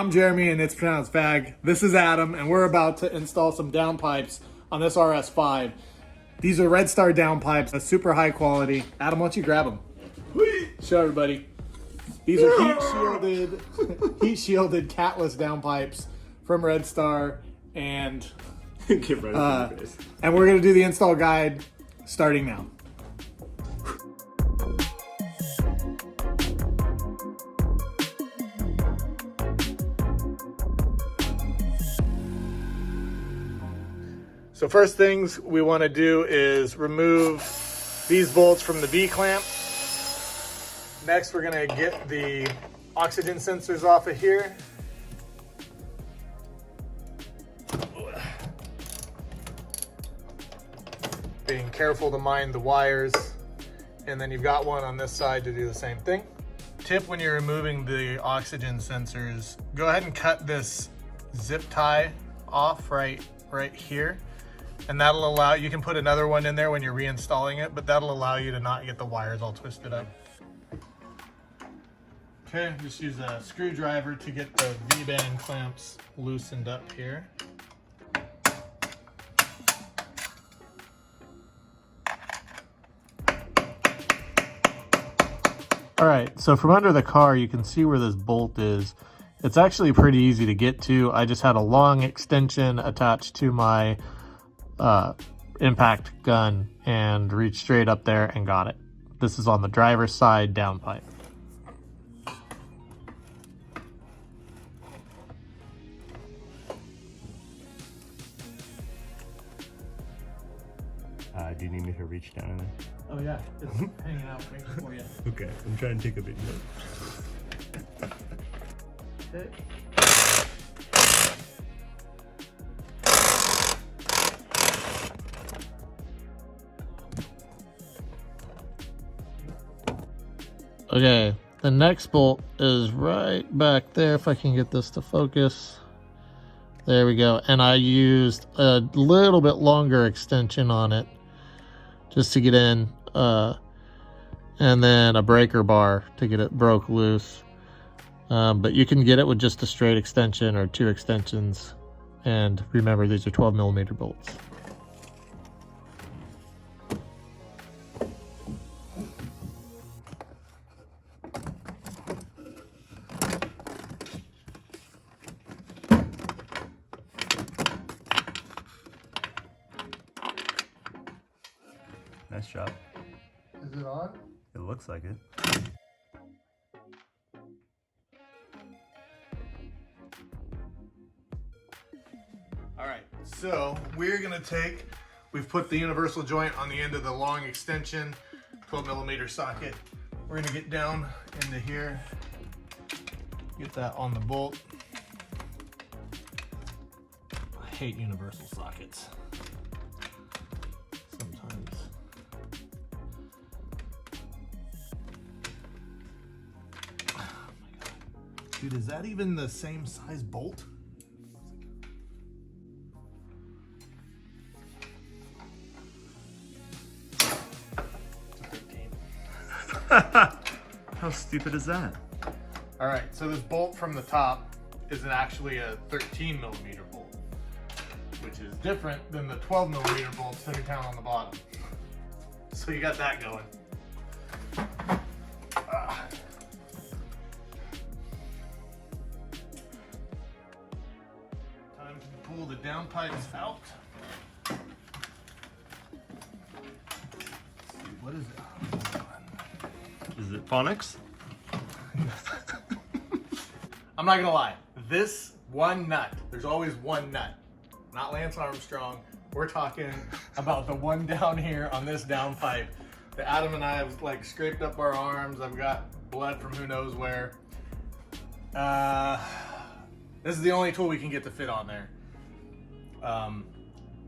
I'm Jeremy and it's pronounced Fag. This is Adam and we're about to install some downpipes on this RS5. These are RedStar downpipes, a super high quality. Adam, why don't you grab them? Show everybody. These are heat shielded catless downpipes from RedStar, and Get right up in your face. and we're gonna do the install guide starting now. So first things we want to do is remove these bolts from the V-clamp. Next, we're going to get the oxygen sensors off of here. Being careful to mind the wires. And then you've got one on this side to do the same thing. Tip when you're removing the oxygen sensors, go ahead and cut this zip tie off right here. And that'll allow, you can put another one in there when you're reinstalling it, but that'll allow you to not get the wires all twisted up. Okay, just use a screwdriver to get the V-band clamps loosened up here. All right, so from under the car, you can see where this bolt is. It's actually pretty easy to get to. I just had a long extension attached to my impact gun and reached straight up there and got it. This is on the driver's side downpipe. Do you need me to reach down in there? Oh yeah, it's hanging out right for you. Okay, I'm trying to take a video. Okay. Okay, the next bolt is right back there, if I can get this to focus. There we go. And I used a little bit longer extension on it just to get in, and then a breaker bar to get it broke loose. But you can get it with just a straight extension or two extensions. And remember, these are 12mm bolts. Nice job. Is it on? It looks like it. All right, so we're gonna we've put the universal joint on the end of the long extension, 12mm socket. We're gonna get down into here, get that on the bolt. I hate universal sockets. Sometimes. Oh my God. Dude, is that even the same size bolt? How stupid is that? All right, so this bolt from the top is actually a 13mm bolt, which is different than the 12mm bolt sitting down on the bottom. So you got that going. Time to pull the downpipes out. Let's see, what is it? Is it phonics? I'm not gonna lie, this one nut, there's always one nut, not Lance Armstrong. We're talking about the one down here on this downpipe that Adam and I have like scraped up our arms. I've got blood from who knows where. This is the only tool we can get to fit on there.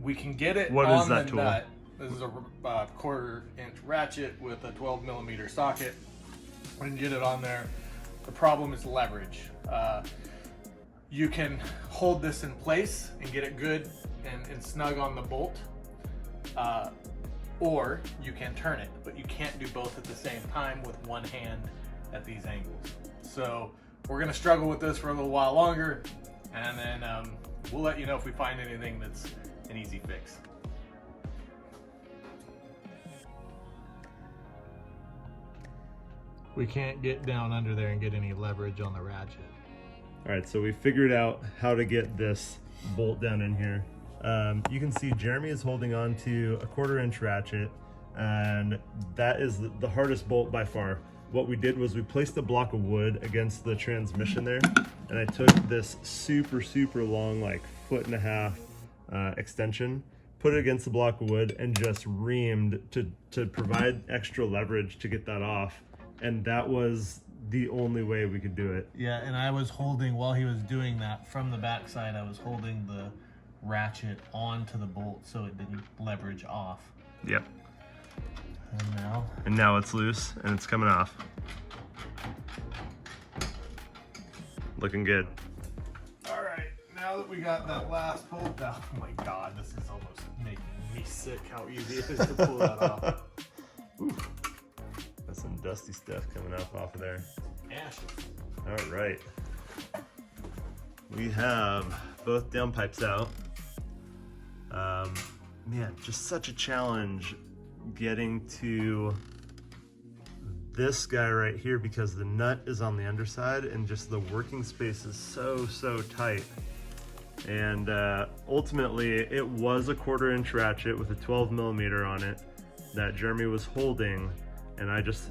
We can get it What on is that the tool? nut. This is a 1/4 inch ratchet with a 12mm socket. We can get it on there. The problem is leverage. You can hold this in place and get it good and snug on the bolt, or you can turn it, but you can't do both at the same time with one hand at these angles. So we're gonna struggle with this for a little while longer, and then we'll let you know if we find anything that's an easy fix. We can't get down under there and get any leverage on the ratchet. All right, so we figured out how to get this bolt down in here. You can see Jeremy is holding on to a 1/4 inch ratchet, and that is the hardest bolt by far. What we did was we placed a block of wood against the transmission there, and I took this super long, like 1.5 foot extension, put it against the block of wood, and just reamed to provide extra leverage to get that off. And that was the only way we could do it. Yeah, and I was holding, while he was doing that, from the backside, I was holding the ratchet onto the bolt so it didn't leverage off. Yep. And now it's loose and it's coming off. Looking good. All right, now that we got that last bolt out, oh my God, this is almost making me sick how easy it is to pull that off. Ooh. That's some dusty stuff coming up off of there. Ashes. All right. We have both downpipes out. Man, just such a challenge getting to this guy right here because the nut is on the underside and just the working space is so tight. And ultimately it was a 1/4 inch ratchet with a 12mm on it that Jeremy was holding, and I just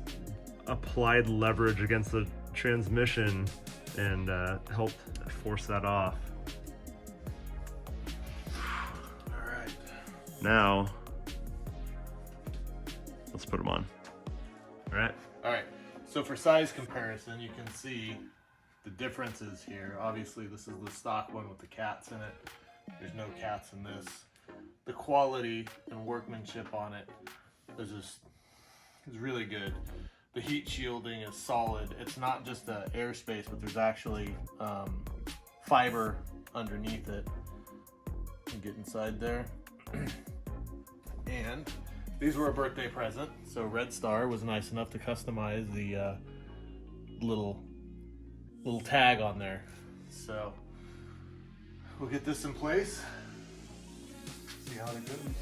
applied leverage against the transmission and helped force that off. All right. Now, let's put them on. All right. All right. So for size comparison, you can see the differences here. Obviously, this is the stock one with the cats in it. There's no cats in this. The quality and workmanship on it is really good. The heat shielding is solid. It's not just the airspace, but there's actually fiber underneath it. You get inside there. And these were a birthday present, so RedStar was nice enough to customize the little tag on there. So we'll get this in place, see how it goes.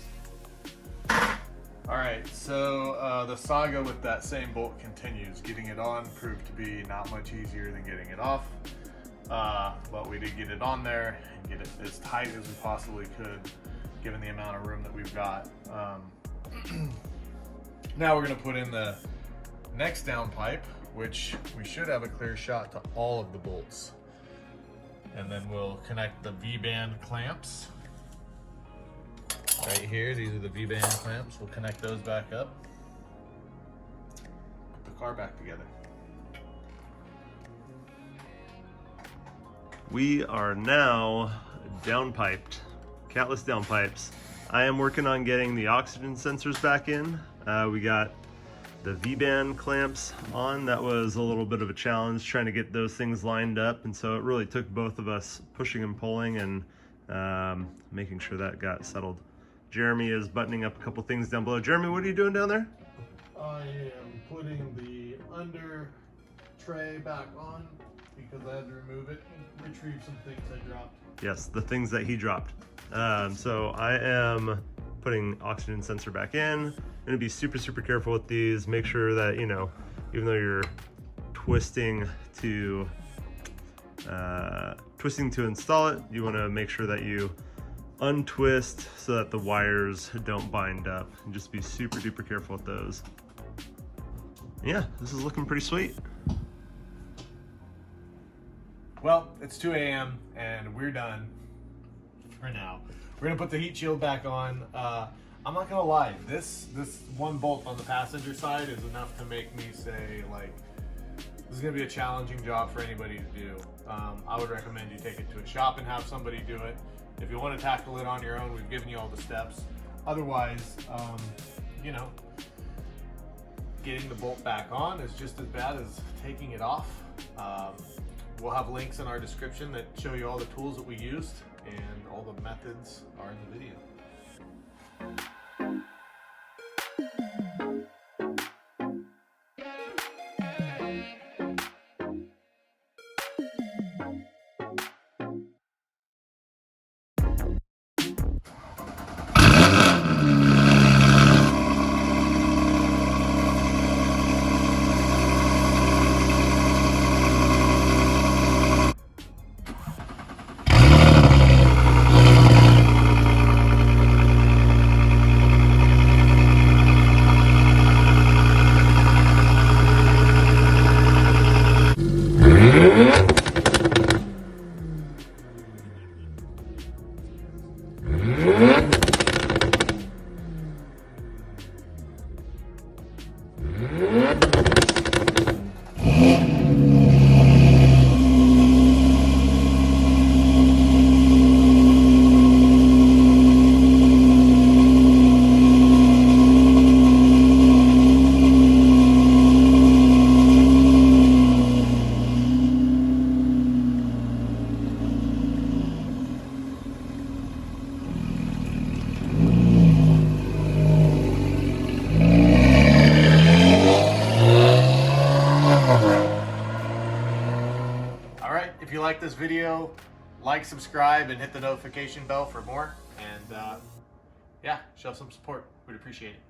All right, so the saga with that same bolt continues. Getting it on proved to be not much easier than getting it off, but we did get it on there and get it as tight as we possibly could, given the amount of room that we've got. Now we're gonna put in the next downpipe, which we should have a clear shot to all of the bolts. And then we'll connect the V-band clamps. Right here, these are the V-band clamps. We'll connect those back up. Put the car back together. We are now downpiped, catless downpipes. I am working on getting the oxygen sensors back in. We got the V-band clamps on. That was a little bit of a challenge trying to get those things lined up, and so it really took both of us pushing and pulling and making sure that got settled. Jeremy is buttoning up a couple things down below. Jeremy, what are you doing down there? I am putting the under tray back on because I had to remove it and retrieve some things I dropped. Yes, the things that he dropped. So I am putting oxygen sensor back in. I'm gonna be super careful with these. Make sure that, you know, even though you're twisting to install it, you wanna make sure that you untwist so that the wires don't bind up, and just be super duper careful with those. Yeah, this is looking pretty sweet. Well, it's 2 a.m. and we're done for now. We're gonna put the heat shield back on. I'm not gonna lie, this one bolt on the passenger side is enough to make me say, like, this is gonna be a challenging job for anybody to do. I would recommend you take it to a shop and have somebody do it. If you want to tackle it on your own, we've given you all the steps. Otherwise, you know, getting the bolt back on is just as bad as taking it off. We'll have links in our description that show you all the tools that we used, and all the methods are in the video. All right, if you like this video, like, subscribe, and hit the notification bell for more. And yeah, show some support. We'd appreciate it.